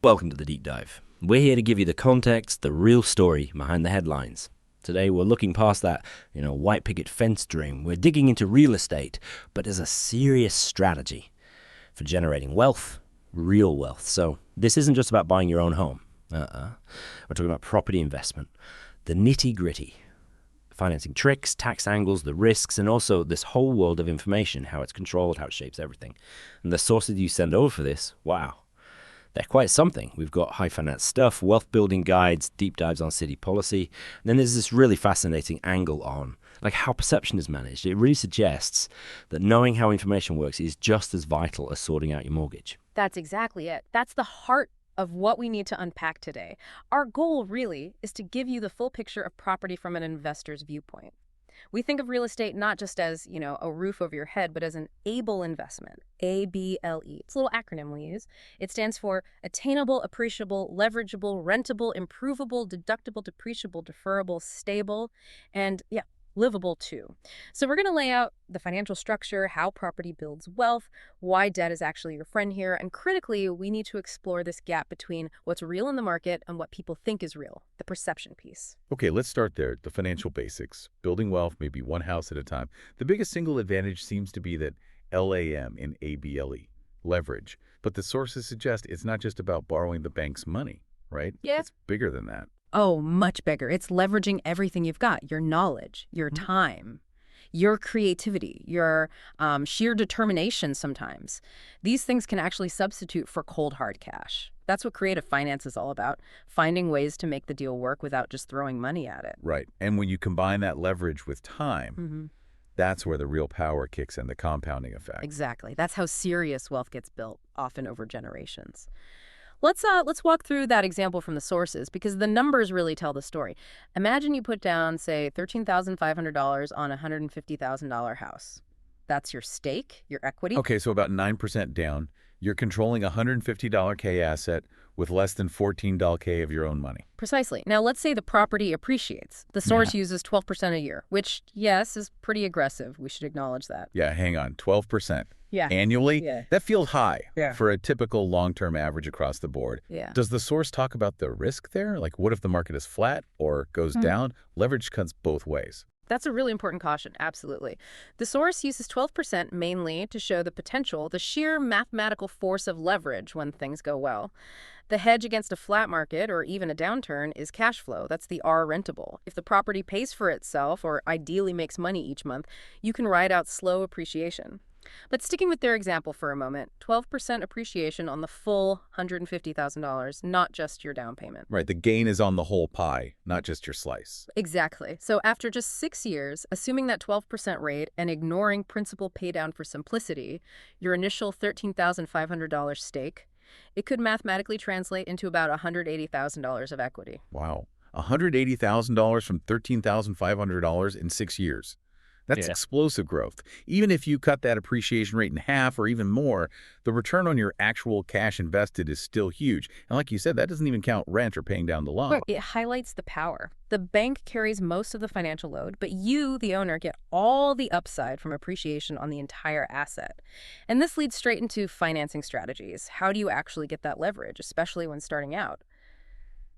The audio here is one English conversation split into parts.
Welcome to the Deep Dive. We're here to give you the context, the real story behind the headlines. Today we're looking past that, white picket fence dream. We're digging into real estate, but as a serious strategy for generating wealth, real wealth. So this isn't just about buying your own home. We're talking about property investment, the nitty-gritty, financing tricks, tax angles, the risks, and also this whole world of information, how it's controlled, how it shapes everything. And the sources you send over for this, wow. They're quite something. We've got high finance stuff, wealth building guides, deep dives on city policy. And then there's this really fascinating angle on how perception is managed. It really suggests that knowing how information works is just as vital as sorting out your mortgage. That's exactly it. That's the heart of what we need to unpack today. Our goal really is to give you the full picture of property from an investor's viewpoint. We think of real estate not just as, a roof over your head, but as an ABLE investment, ABLE. It's a little acronym we use. It stands for attainable, appreciable, leverageable, rentable, improvable, deductible, depreciable, deferrable, stable, and livable too. So we're going to lay out the financial structure, how property builds wealth, why debt is actually your friend here, and critically, we need to explore this gap between what's real in the market and what people think is real, the perception piece. Okay, let's start there. The financial basics. Building wealth, maybe one house at a time. The biggest single advantage seems to be that LAM in ABLE, leverage. But the sources suggest it's not just about borrowing the bank's money, right? Yeah. It's bigger than that. Oh, much bigger. It's leveraging everything you've got, your knowledge, your time, your creativity, your sheer determination sometimes. These things can actually substitute for cold, hard cash. That's what creative finance is all about, finding ways to make the deal work without just throwing money at it. Right. And when you combine that leverage with time, that's where the real power kicks in, the compounding effect. Exactly. That's how serious wealth gets built, often over generations. Let's walk through that example from the sources because the numbers really tell the story. Imagine you put down, say, $13,500 on a $150,000 house. That's your stake, your equity. Okay, so about 9% down. You're controlling a $150 K asset with less than $14 K of your own money. Precisely. Now, let's say the property appreciates. The source uses 12% a year, which, yes, is pretty aggressive. We should acknowledge that. Yeah, hang on, 12%. Yeah. Annually? Yeah. That feels high for a typical long-term average across the board. Yeah. Does the source talk about the risk there? Like, what if the market is flat or goes down? Leverage cuts both ways. That's a really important caution, absolutely. The source uses 12% mainly to show the potential, the sheer mathematical force of leverage when things go well. The hedge against a flat market or even a downturn is cash flow. That's the R rentable. If the property pays for itself or ideally makes money each month, you can ride out slow appreciation. But sticking with their example for a moment, 12% appreciation on the full $150,000, not just your down payment. Right, the gain is on the whole pie, not just your slice. Exactly. So after just 6 years, assuming that 12% rate and ignoring principal paydown for simplicity, your initial $13,500 stake, it could mathematically translate into about $180,000 of equity. Wow, $180,000 from $13,500 in 6 years. That's explosive growth. Even if you cut that appreciation rate in half or even more, the return on your actual cash invested is still huge. And like you said, that doesn't even count rent or paying down the loan. It highlights the power. The bank carries most of the financial load, but you, the owner, get all the upside from appreciation on the entire asset. And this leads straight into financing strategies. How do you actually get that leverage, especially when starting out?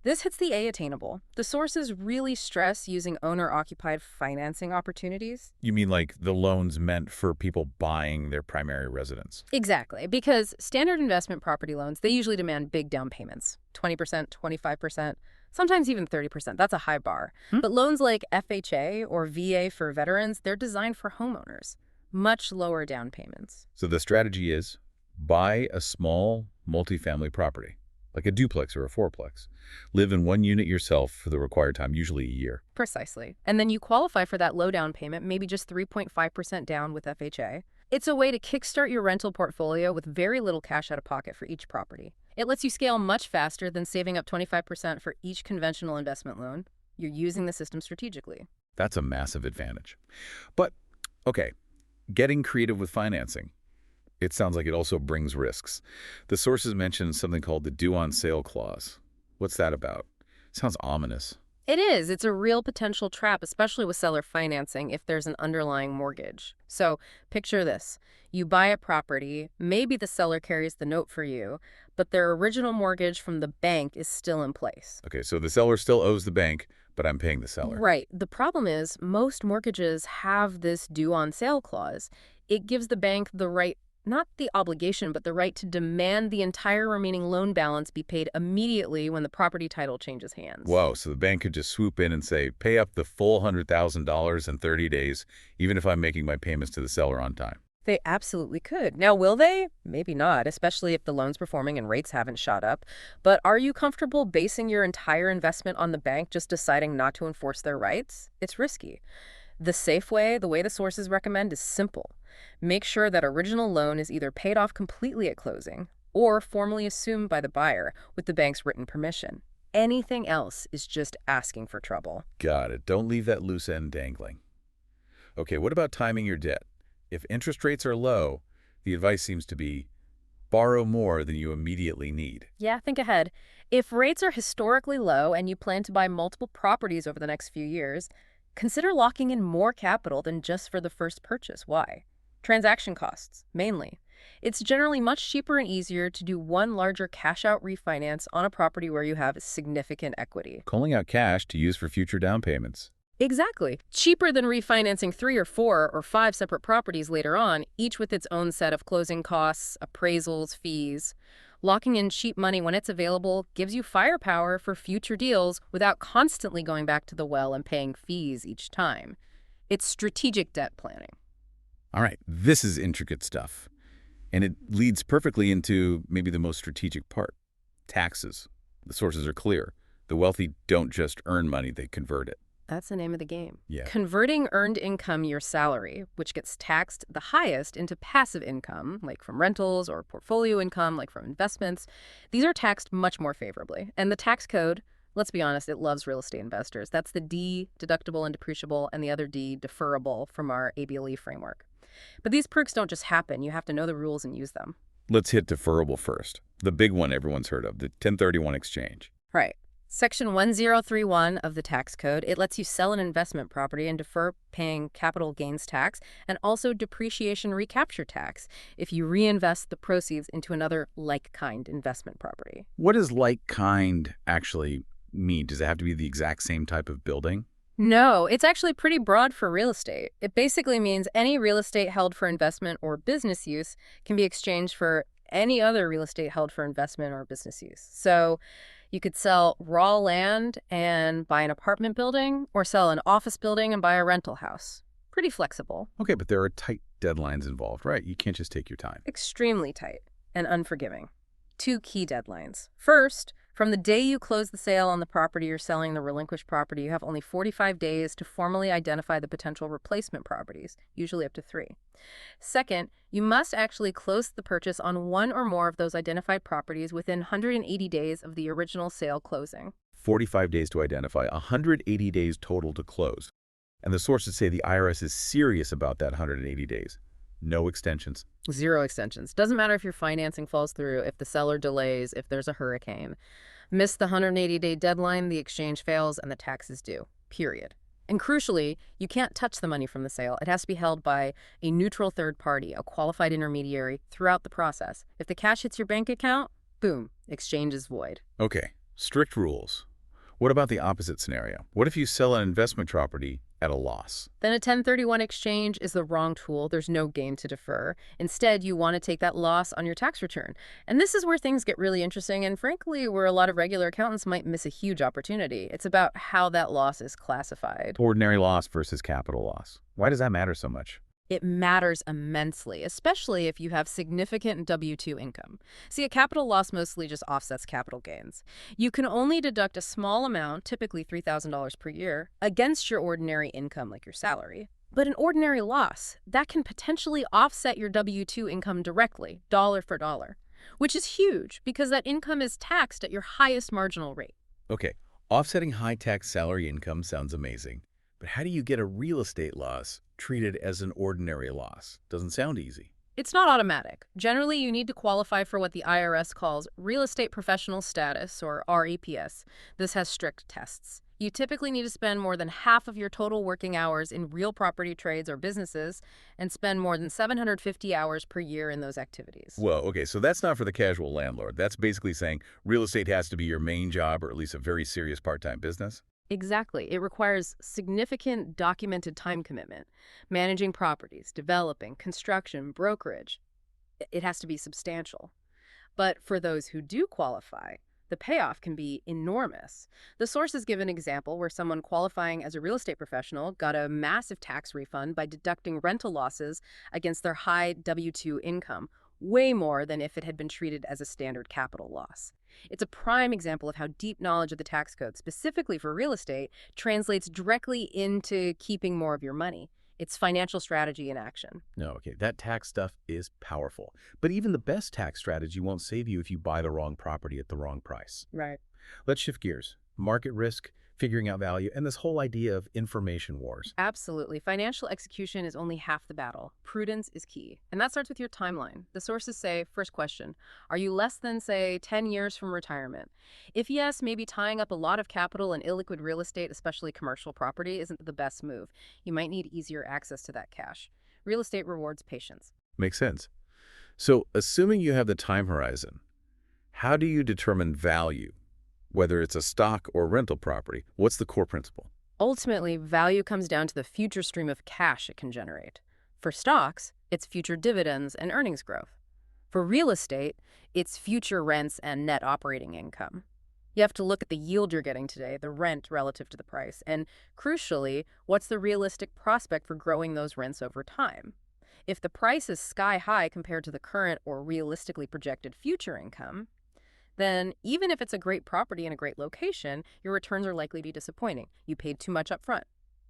This hits the A attainable. The sources really stress using owner-occupied financing opportunities. You mean like the loans meant for people buying their primary residence? Exactly, because standard investment property loans, they usually demand big down payments, 20%, 25%, sometimes even 30%. That's a high bar. But loans like FHA or VA for veterans, they're designed for homeowners. Much lower down payments. So the strategy is buy a small multifamily property, like a duplex or a fourplex. Live in one unit yourself for the required time, usually a year. Precisely. And then you qualify for that low down payment, maybe just 3.5% down with FHA. It's a way to kickstart your rental portfolio with very little cash out of pocket for each property. It lets you scale much faster than saving up 25% for each conventional investment loan. You're using the system strategically. That's a massive advantage. But, okay, getting creative with financing. It sounds like it also brings risks. The sources mention something called the due on sale clause. What's that about? Sounds ominous. It is. It's a real potential trap, especially with seller financing if there's an underlying mortgage. So picture this. You buy a property, maybe the seller carries the note for you, but their original mortgage from the bank is still in place. Okay, so the seller still owes the bank, but I'm paying the seller. Right. The problem is most mortgages have this due on sale clause. It gives the bank the right, not the obligation, but the right to demand the entire remaining loan balance be paid immediately when the property title changes hands. Whoa, so the bank could just swoop in and say, pay up the full $100,000 in 30 days, even if I'm making my payments to the seller on time. They absolutely could. Now, will they? Maybe not, especially if the loan's performing and rates haven't shot up. But are you comfortable basing your entire investment on the bank just deciding not to enforce their rights? It's risky. The safe way, the way the sources recommend, is simple. Make sure that original loan is either paid off completely at closing or formally assumed by the buyer with the bank's written permission. Anything else is just asking for trouble. Got it. Don't leave that loose end dangling. Okay, what about timing your debt? If interest rates are low, the advice seems to be borrow more than you immediately need. Yeah, think ahead. If rates are historically low and you plan to buy multiple properties over the next few years, consider locking in more capital than just for the first purchase. Why? Transaction costs, mainly. It's generally much cheaper and easier to do one larger cash-out refinance on a property where you have significant equity. Calling out cash to use for future down payments. Exactly. Cheaper than refinancing 3 or 4 or 5 separate properties later on, each with its own set of closing costs, appraisals, fees. Locking in cheap money when it's available gives you firepower for future deals without constantly going back to the well and paying fees each time. It's strategic debt planning. All right, this is intricate stuff. And it leads perfectly into maybe the most strategic part, taxes. The sources are clear. The wealthy don't just earn money, they convert it. That's the name of the game. Yeah. Converting earned income, your salary, which gets taxed the highest, into passive income, like from rentals, or portfolio income, like from investments. These are taxed much more favorably. And the tax code, let's be honest, it loves real estate investors. That's the D, deductible and depreciable, and the other D, deferrable, from our ABLE framework. But these perks don't just happen. You have to know the rules and use them. Let's hit deferrable first. The big one everyone's heard of, the 1031 exchange. Right. Section 1031 of the tax code, it lets you sell an investment property and defer paying capital gains tax and also depreciation recapture tax if you reinvest the proceeds into another like-kind investment property. What does like-kind actually mean? Does it have to be the exact same type of building? No, it's actually pretty broad for real estate. It basically means any real estate held for investment or business use can be exchanged for any other real estate held for investment or business use. So you could sell raw land and buy an apartment building, or sell an office building and buy a rental house. Pretty flexible. Okay, but there are tight deadlines involved, right? You can't just take your time. Extremely tight and unforgiving. 2 key deadlines. First, from the day you close the sale on the property you're selling, the relinquished property, you have only 45 days to formally identify the potential replacement properties, usually up to 3. Second, you must actually close the purchase on one or more of those identified properties within 180 days of the original sale closing. 45 days to identify, 180 days total to close. And the sources say the IRS is serious about that 180 days. No extensions. 0 extensions. Doesn't matter if your financing falls through, if the seller delays, if there's a hurricane. Miss the 180-day deadline, the exchange fails, and the tax is due. Period. And crucially, you can't touch the money from the sale. It has to be held by a neutral third party, a qualified intermediary, throughout the process. If the cash hits your bank account, boom, exchange is void. Okay, strict rules. What about the opposite scenario? What if you sell an investment property at a loss? Then a 1031 exchange is the wrong tool. There's no gain to defer. Instead, you want to take that loss on your tax return. And this is where things get really interesting and, frankly, where a lot of regular accountants might miss a huge opportunity. It's about how that loss is classified. Ordinary loss versus capital loss. Why does that matter so much? It matters immensely, especially if you have significant W-2 income. See, a capital loss mostly just offsets capital gains. You can only deduct a small amount, typically $3,000 per year, against your ordinary income like your salary. But an ordinary loss, that can potentially offset your W-2 income directly, dollar for dollar, which is huge because that income is taxed at your highest marginal rate. Okay, offsetting high-tax salary income sounds amazing. But how do you get a real estate loss treated as an ordinary loss? Doesn't sound easy. It's not automatic. Generally, you need to qualify for what the IRS calls Real Estate Professional Status, or REPS. This has strict tests. You typically need to spend more than half of your total working hours in real property trades or businesses and spend more than 750 hours per year in those activities. Whoa, okay, so that's not for the casual landlord. That's basically saying real estate has to be your main job or at least a very serious part-time business? Exactly. It requires significant documented time commitment, managing properties, developing, construction, brokerage. It has to be substantial. But for those who do qualify, the payoff can be enormous. The sources give an example where someone qualifying as a real estate professional got a massive tax refund by deducting rental losses against their high W-2 income, way more than if it had been treated as a standard capital loss. It's a prime example of how deep knowledge of the tax code, specifically for real estate, translates directly into keeping more of your money. It's financial strategy in action. No, okay, that tax stuff is powerful. But even the best tax strategy won't save you if you buy the wrong property at the wrong price. Right. Let's shift gears. Market risk, figuring out value, and this whole idea of information wars. Absolutely. Financial execution is only half the battle. Prudence is key. And that starts with your timeline. The sources say, first question, are you less than, say, 10 years from retirement? If yes, maybe tying up a lot of capital in illiquid real estate, especially commercial property, isn't the best move. You might need easier access to that cash. Real estate rewards patience. Makes sense. So, assuming you have the time horizon, how do you determine value? Whether it's a stock or rental property, what's the core principle? Ultimately, value comes down to the future stream of cash it can generate. For stocks, it's future dividends and earnings growth. For real estate, it's future rents and net operating income. You have to look at the yield you're getting today, the rent relative to the price, and crucially, what's the realistic prospect for growing those rents over time? If the price is sky high compared to the current or realistically projected future income, then even if it's a great property in a great location, your returns are likely to be disappointing. You paid too much up front.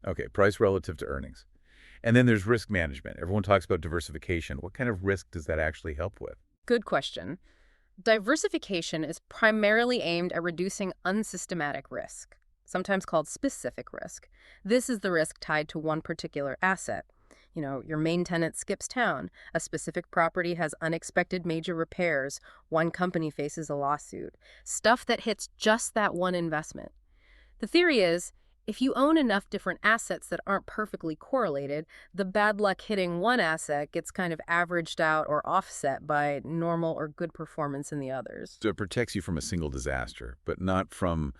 Okay, price relative to earnings. And then there's risk management. Everyone talks about diversification. What kind of risk does that actually help with? Good question. Diversification is primarily aimed at reducing unsystematic risk, sometimes called specific risk. This is the risk tied to one particular asset. Your main tenant skips town, a specific property has unexpected major repairs, one company faces a lawsuit, stuff that hits just that one investment. The theory is, if you own enough different assets that aren't perfectly correlated, the bad luck hitting one asset gets kind of averaged out or offset by normal or good performance in the others. So it protects you from a single disaster, but not from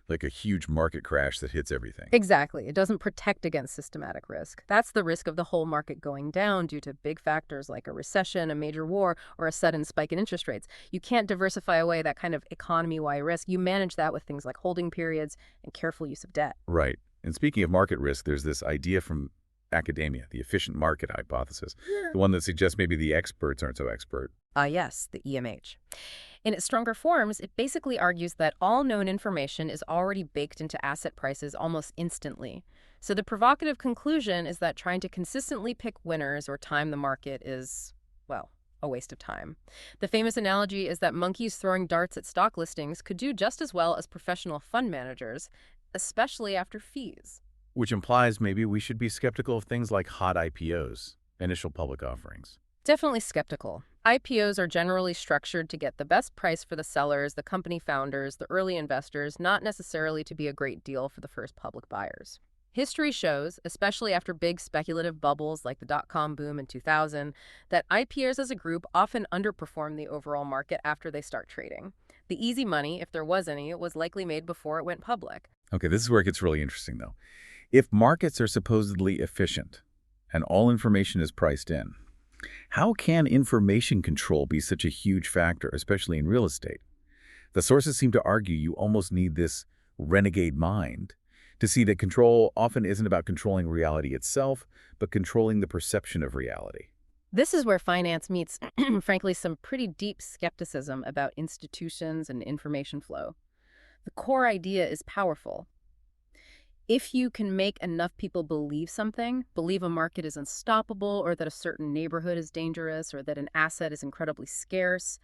like a huge market crash that hits everything. Exactly. It doesn't protect against systematic risk. That's the risk of the whole market going down due to big factors like a recession, a major war, or a sudden spike in interest rates. You can't diversify away that kind of economy-wide risk. You manage that with things like holding periods and careful use of debt. Right. And speaking of market risk, there's this idea from academia, the efficient market hypothesis, the one that suggests maybe the experts aren't so expert. Yes, the EMH. In its stronger forms, it basically argues that all known information is already baked into asset prices almost instantly. So the provocative conclusion is that trying to consistently pick winners or time the market is, well, a waste of time. The famous analogy is that monkeys throwing darts at stock listings could do just as well as professional fund managers, especially after fees. Which implies maybe we should be skeptical of things like hot IPOs, initial public offerings. Definitely skeptical. IPOs are generally structured to get the best price for the sellers, the company founders, the early investors, not necessarily to be a great deal for the first public buyers. History shows, especially after big speculative bubbles like the dot-com boom in 2000, that IPOs as a group often underperform the overall market after they start trading. The easy money, if there was any, was likely made before it went public. Okay, this is where it gets really interesting, though. If markets are supposedly efficient and all information is priced in, how can information control be such a huge factor, especially in real estate? The sources seem to argue you almost need this renegade mind to see that control often isn't about controlling reality itself, but controlling the perception of reality. This is where finance meets, frankly, some pretty deep skepticism about institutions and information flow. The core idea is powerful. If you can make enough people believe something, believe a market is unstoppable or that a certain neighborhood is dangerous or that an asset is incredibly scarce,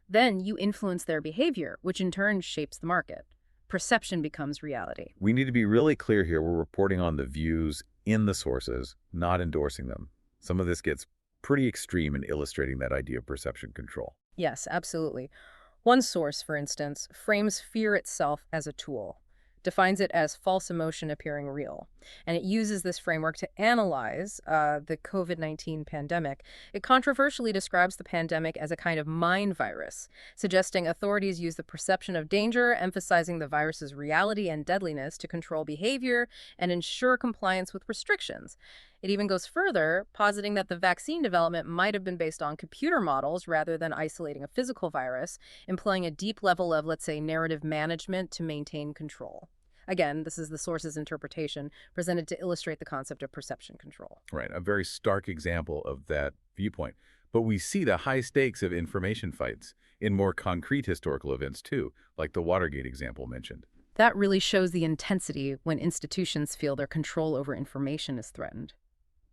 then you influence their behavior, which in turn shapes the market. Perception becomes reality. We need to be really clear here. We're reporting on the views in the sources, not endorsing them. Some of this gets pretty extreme in illustrating that idea of perception control. Yes, absolutely. One source, for instance, frames fear itself as a tool. defines it as false emotion appearing real. And it uses this framework to analyze the COVID-19 pandemic. It controversially describes the pandemic as a kind of mind virus, suggesting authorities use the perception of danger, emphasizing the virus's reality and deadliness to control behavior and ensure compliance with restrictions. It even goes further, positing that the vaccine development might have been based on computer models rather than isolating a physical virus, employing a deep level of, let's say, narrative management to maintain control. Again, this is the source's interpretation, presented to illustrate the concept of perception control. Right, a very stark example of that viewpoint. But we see the high stakes of information fights in more concrete historical events too, like the Watergate example mentioned. That really shows the intensity when institutions feel their control over information is threatened.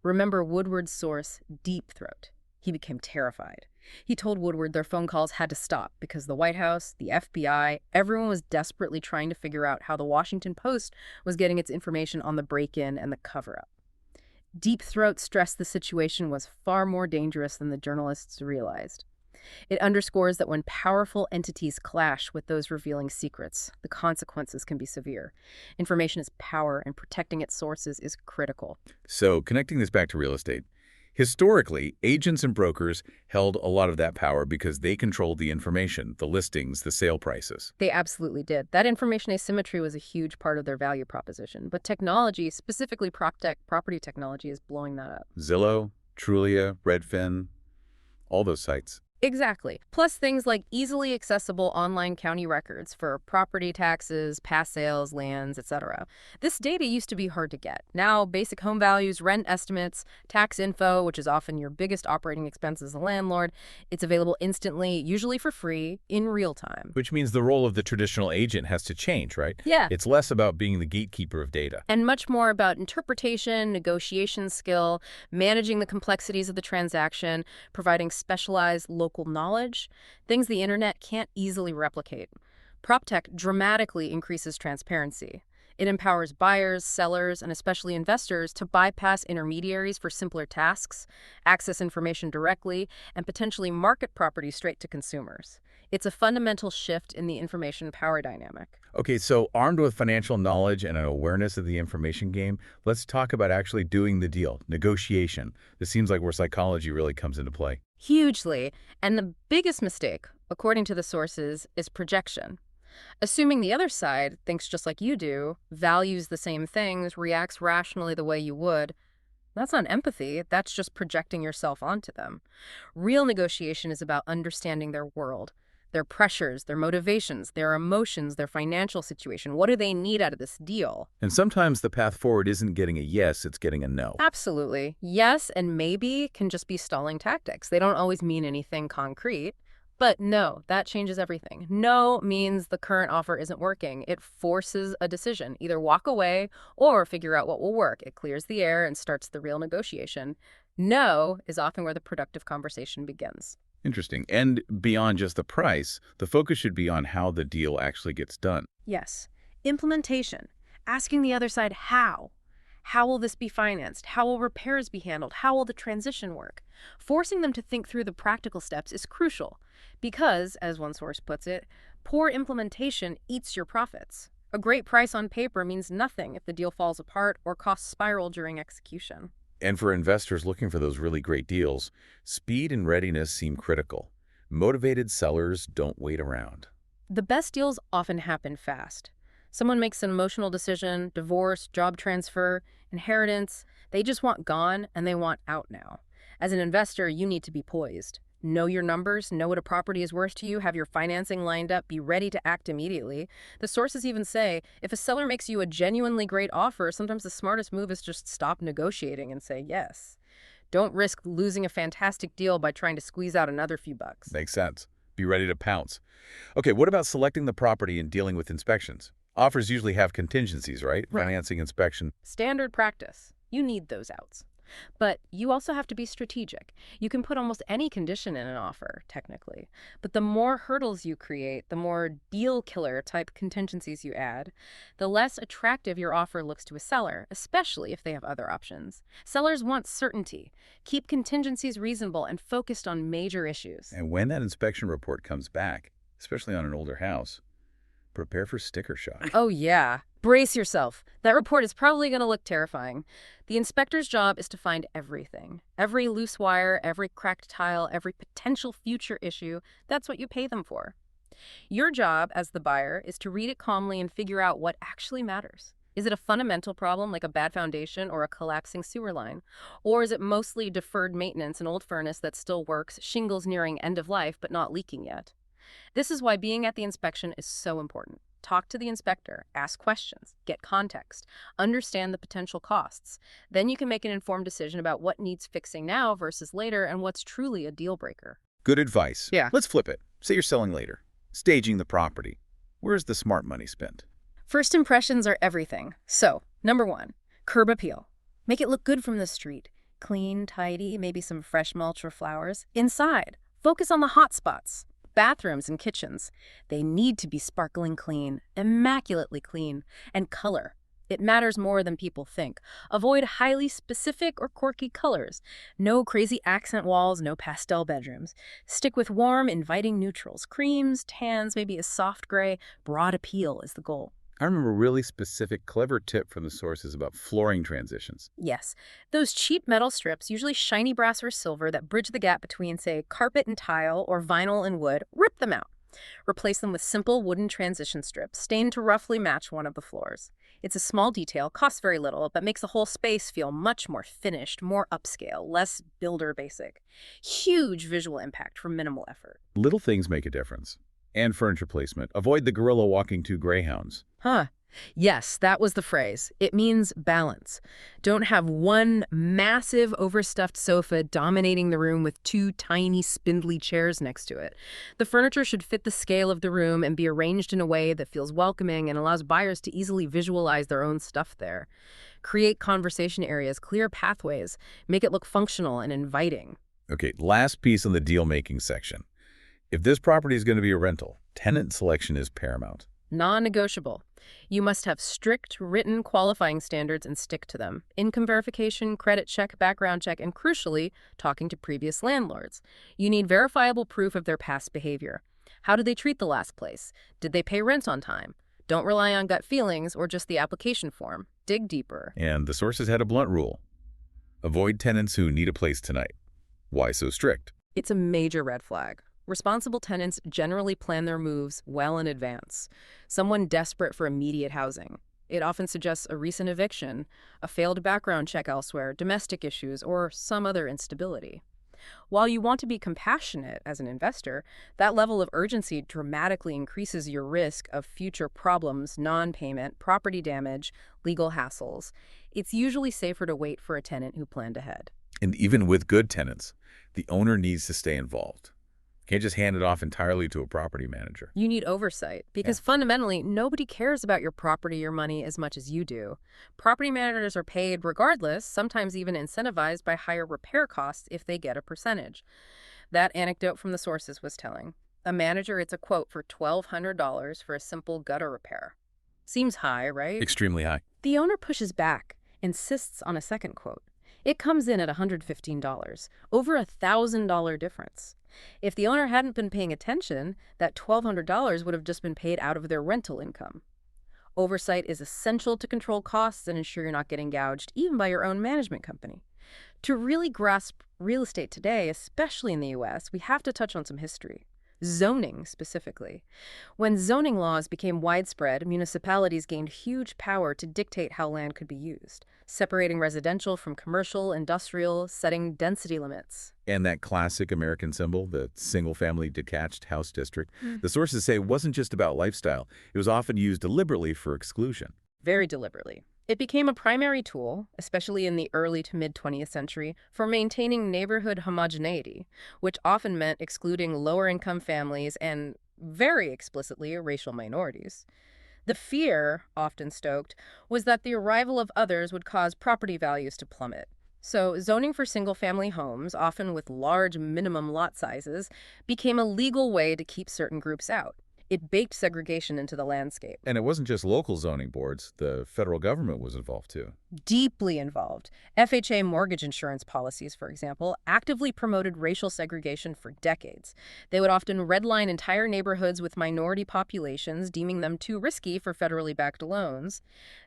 Remember Woodward's source, Deep Throat. He became terrified. He told Woodward their phone calls had to stop because the White House, the FBI, everyone was desperately trying to figure out how the Washington Post was getting its information on the break-in and the cover-up. Deep Throat stressed the situation was far more dangerous than the journalists realized. It underscores that when powerful entities clash with those revealing secrets, the consequences can be severe. Information is power, and protecting its sources is critical. So, connecting this back to real estate, historically, agents and brokers held a lot of that power because they controlled the information, the listings, the sale prices. They absolutely did. That information asymmetry was a huge part of their value proposition. But technology, specifically property technology, is blowing that up. Zillow, Trulia, Redfin, all those sites. Exactly. Plus things like easily accessible online county records for property taxes, past sales, lands, etc. This data used to be hard to get. Now, basic home values, rent estimates, tax info, which is often your biggest operating expense as a landlord, it's available instantly, usually for free, in real time. Which means the role of the traditional agent has to change, right? Yeah. It's less about being the gatekeeper of data. And much more about interpretation, negotiation skill, managing the complexities of the transaction, providing specialized local knowledge, things the internet can't easily replicate. PropTech dramatically increases transparency. It empowers buyers, sellers, and especially investors to bypass intermediaries for simpler tasks, access information directly, and potentially market properties straight to consumers. It's a fundamental shift in the information power dynamic. Okay, so armed with financial knowledge and an awareness of the information game, let's talk about actually doing the deal, negotiation. This seems like where psychology really comes into play. Hugely. And the biggest mistake, according to the sources, is projection. Assuming the other side thinks just like you do, values the same things, reacts rationally the way you would, that's not empathy, that's just projecting yourself onto them. Real negotiation is about understanding their world, their pressures, their motivations, their emotions, their financial situation. What do they need out of this deal? And sometimes the path forward isn't getting a yes, it's getting a no. Absolutely. Yes and maybe can just be stalling tactics. They don't always mean anything concrete. But no, that changes everything. No means the current offer isn't working. It forces a decision. Either walk away or figure out what will work. It clears the air and starts the real negotiation. No is often where the productive conversation begins. Interesting. And beyond just the price, the focus should be on how the deal actually gets done. Yes. Implementation. Asking the other side how. How will this be financed? How will repairs be handled? How will the transition work? Forcing them to think through the practical steps is crucial because, as one source puts it, poor implementation eats your profits. A great price on paper means nothing if the deal falls apart or costs spiral during execution. And for investors looking for those really great deals, speed and readiness seem critical. Motivated sellers don't wait around. The best deals often happen fast. Someone makes an emotional decision, divorce, job transfer, inheritance. They just want gone and they want out now. As an investor, you need to be poised. Know your numbers, know what a property is worth to you, have your financing lined up, be ready to act immediately. The sources even say, if a seller makes you a genuinely great offer, sometimes the smartest move is just stop negotiating and say yes. Don't risk losing a fantastic deal by trying to squeeze out another few bucks. Makes sense. Be ready to pounce. Okay, what about selecting the property and dealing with inspections? Offers usually have contingencies, right? Financing, inspection. Standard practice. You need those outs. But you also have to be strategic. You can put almost any condition in an offer, technically. But the more hurdles you create, the more deal killer type contingencies you add, the less attractive your offer looks to a seller, especially if they have other options. Sellers want certainty. Keep contingencies reasonable and focused on major issues. And when that inspection report comes back, especially on an older house, prepare for sticker shock. Oh, yeah. Brace yourself. That report is probably going to look terrifying. The inspector's job is to find everything. Every loose wire, every cracked tile, every potential future issue. That's what you pay them for. Your job as the buyer is to read it calmly and figure out what actually matters. Is it a fundamental problem like a bad foundation or a collapsing sewer line? Or is it mostly deferred maintenance, an old furnace that still works, shingles nearing end of life but not leaking yet? This is why being at the inspection is so important. Talk to the inspector, ask questions, get context, understand the potential costs. Then you can make an informed decision about what needs fixing now versus later and what's truly a deal breaker. Good advice. Yeah. Let's flip it. Say you're selling later. Staging the property. Where's the smart money spent? First impressions are everything. So, number 1, curb appeal. Make it look good from the street. Clean, tidy, maybe some fresh mulch or flowers. Inside, focus on the hot spots. Bathrooms and kitchens. They need to be sparkling clean, immaculately clean. And color. It matters more than people think. Avoid highly specific or quirky colors. No crazy accent walls, no pastel bedrooms. Stick with warm, inviting neutrals. Creams, tans, maybe a soft gray. Broad appeal is the goal. I remember a really specific, clever tip from the sources about flooring transitions. Yes, those cheap metal strips, usually shiny brass or silver, that bridge the gap between, say, carpet and tile or vinyl and wood, rip them out. Replace them with simple wooden transition strips, stained to roughly match one of the floors. It's a small detail, costs very little, but makes the whole space feel much more finished, more upscale, less builder basic. Huge visual impact for minimal effort. Little things make a difference. And furniture placement. Avoid the gorilla walking two greyhounds. Huh. Yes, that was the phrase. It means balance. Don't have one massive overstuffed sofa dominating the room with 2 tiny spindly chairs next to it. The furniture should fit the scale of the room and be arranged in a way that feels welcoming and allows buyers to easily visualize their own stuff there. Create conversation areas, clear pathways, make it look functional and inviting. Okay, last piece on the deal-making section. If this property is going to be a rental, tenant selection is paramount. Non-negotiable. You must have strict written qualifying standards and stick to them. Income verification, credit check, background check, and crucially, talking to previous landlords. You need verifiable proof of their past behavior. How did they treat the last place? Did they pay rent on time? Don't rely on gut feelings or just the application form. Dig deeper. And the sources had a blunt rule. Avoid tenants who need a place tonight. Why so strict? It's a major red flag. Responsible tenants generally plan their moves well in advance. Someone desperate for immediate housing. It often suggests a recent eviction, a failed background check elsewhere, domestic issues, or some other instability. While you want to be compassionate as an investor, that level of urgency dramatically increases your risk of future problems, non-payment, property damage, legal hassles. It's usually safer to wait for a tenant who planned ahead. And even with good tenants, the owner needs to stay involved. Can't just hand it off entirely to a property manager. You need oversight because fundamentally, nobody cares about your property or money as much as you do. Property managers are paid regardless, sometimes even incentivized by higher repair costs if they get a percentage. That anecdote from the sources was telling. A manager gets a quote for $1,200 for a simple gutter repair. Seems high, right? Extremely high. The owner pushes back, insists on a second quote. It comes in at $115, over $1,000 difference. If the owner hadn't been paying attention, that $1,200 would have just been paid out of their rental income. Oversight is essential to control costs and ensure you're not getting gouged, even by your own management company. To really grasp real estate today, especially in the U.S., we have to touch on some history. Zoning, specifically. When zoning laws became widespread, municipalities gained huge power to dictate how land could be used, separating residential from commercial, industrial, setting density limits. And that classic American symbol, the single-family detached house district, the sources say wasn't just about lifestyle. It was often used deliberately for exclusion. Very deliberately. It became a primary tool, especially in the early to mid-20th century, for maintaining neighborhood homogeneity, which often meant excluding lower-income families and, very explicitly, racial minorities. The fear, often stoked, was that the arrival of others would cause property values to plummet. So zoning for single-family homes, often with large minimum lot sizes, became a legal way to keep certain groups out. It baked segregation into the landscape. And it wasn't just local zoning boards. The federal government was involved, too. Deeply involved. FHA mortgage insurance policies, for example, actively promoted racial segregation for decades. They would often redline entire neighborhoods with minority populations, deeming them too risky for federally backed loans.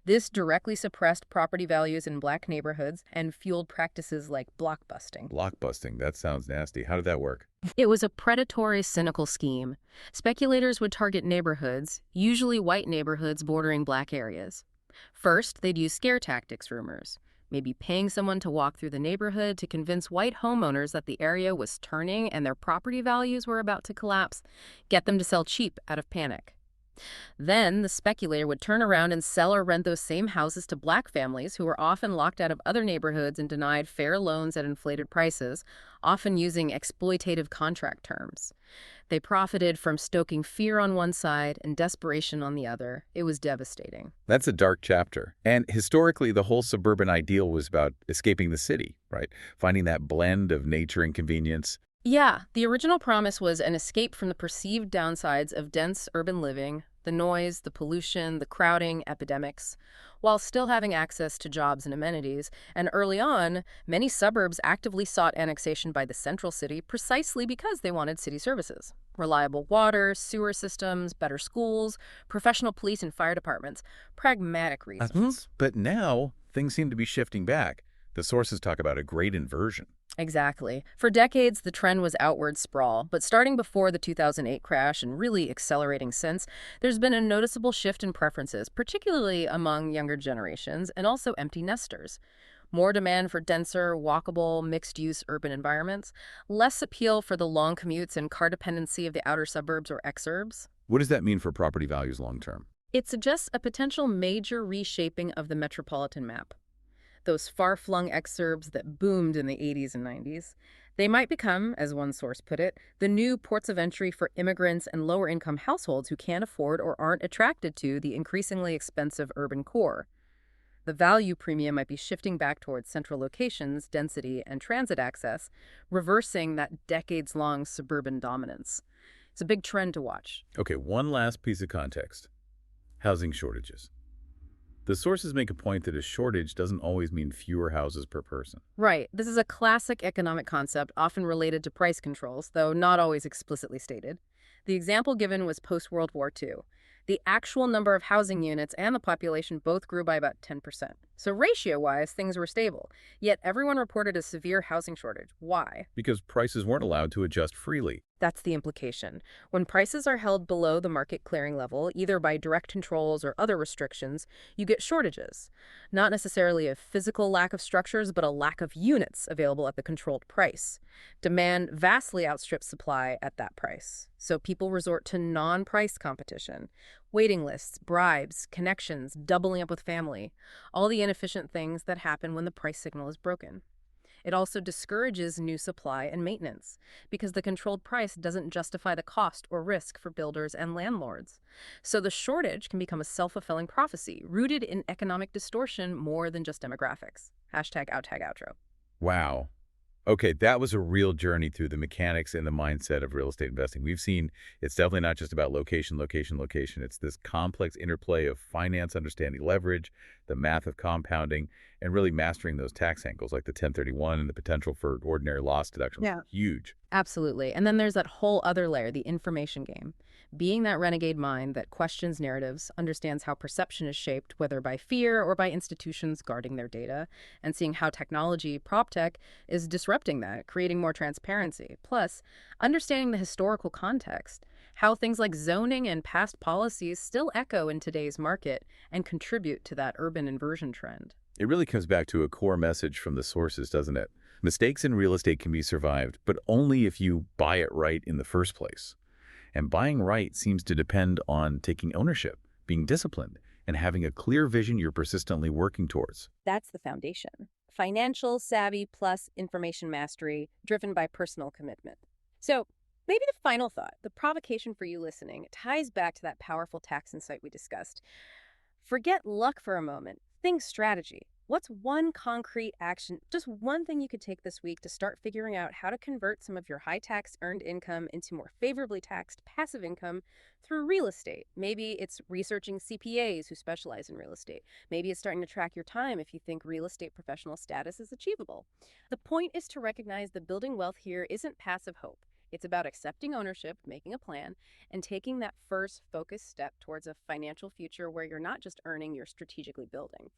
This directly suppressed property values in black neighborhoods and fueled practices like blockbusting. Blockbusting, that sounds nasty. How did that work? It was a predatory, cynical scheme. Speculators would target neighborhoods, usually white neighborhoods bordering black areas. First, they'd use scare tactics rumors, maybe paying someone to walk through the neighborhood to convince white homeowners that the area was turning and their property values were about to collapse, get them to sell cheap out of panic. Then, the speculator would turn around and sell or rent those same houses to black families who were often locked out of other neighborhoods and denied fair loans at inflated prices, often using exploitative contract terms. They profited from stoking fear on one side and desperation on the other. It was devastating. That's a dark chapter. And historically, the whole suburban ideal was about escaping the city, right? Finding that blend of nature and convenience. Yeah, the original promise was an escape from the perceived downsides of dense urban living, the noise, the pollution, the crowding, epidemics, while still having access to jobs and amenities. And early on, many suburbs actively sought annexation by the central city precisely because they wanted city services. Reliable water, sewer systems, better schools, professional police and fire departments. Pragmatic reasons. But now, things seem to be shifting back. The sources talk about a great inversion. Exactly. For decades, the trend was outward sprawl, but starting before the 2008 crash and really accelerating since, there's been a noticeable shift in preferences, particularly among younger generations and also empty nesters. More demand for denser, walkable, mixed-use urban environments, less appeal for the long commutes and car dependency of the outer suburbs or exurbs. What does that mean for property values long term? It suggests a potential major reshaping of the metropolitan map. Those far-flung exurbs that boomed in the 80s and 90s, they might become, as one source put it, the new ports of entry for immigrants and lower-income households who can't afford or aren't attracted to the increasingly expensive urban core. The value premium might be shifting back towards central locations, density, and transit access, reversing that decades-long suburban dominance. It's a big trend to watch. Okay, one last piece of context. Housing shortages. The sources make a point that a shortage doesn't always mean fewer houses per person. Right. This is a classic economic concept, often related to price controls, though not always explicitly stated. The example given was post-World War II. The actual number of housing units and the population both grew by about 10%. So ratio-wise, things were stable. Yet everyone reported a severe housing shortage. Why? Because prices weren't allowed to adjust freely. That's the implication. When prices are held below the market clearing level, either by direct controls or other restrictions, you get shortages. Not necessarily a physical lack of structures, but a lack of units available at the controlled price. Demand vastly outstrips supply at that price. So people resort to non-price competition. Waiting lists, bribes, connections, doubling up with family. All the inefficient things that happen when the price signal is broken. It also discourages new supply and maintenance because the controlled price doesn't justify the cost or risk for builders and landlords. So the shortage can become a self-fulfilling prophecy rooted in economic distortion more than just demographics. #outtag outro. Wow. Okay, that was a real journey through the mechanics and the mindset of real estate investing. We've seen it's definitely not just about location, location, location. It's this complex interplay of finance, understanding leverage, the math of compounding, and really mastering those tax angles like the 1031 and the potential for ordinary loss deduction. Yeah. Huge. Absolutely. And then there's that whole other layer, the information game. Being that renegade mind that questions narratives, understands how perception is shaped, whether by fear or by institutions guarding their data, and seeing how technology, prop tech, is disrupting that, creating more transparency. Plus, understanding the historical context, how things like zoning and past policies still echo in today's market and contribute to that urban inversion trend. It really comes back to a core message from the sources, doesn't it? Mistakes in real estate can be survived, but only if you buy it right in the first place. And buying right seems to depend on taking ownership, being disciplined, and having a clear vision you're persistently working towards. That's the foundation. Financial savvy plus information mastery driven by personal commitment. So maybe the final thought, the provocation for you listening, ties back to that powerful tax insight we discussed. Forget luck for a moment. Think strategy. What's one concrete action, just one thing you could take this week to start figuring out how to convert some of your high tax earned income into more favorably taxed passive income through real estate? Maybe it's researching CPAs who specialize in real estate. Maybe it's starting to track your time if you think real estate professional status is achievable. The point is to recognize that building wealth here isn't passive hope. It's about accepting ownership, making a plan, and taking that first focused step towards a financial future where you're not just earning, you're strategically building.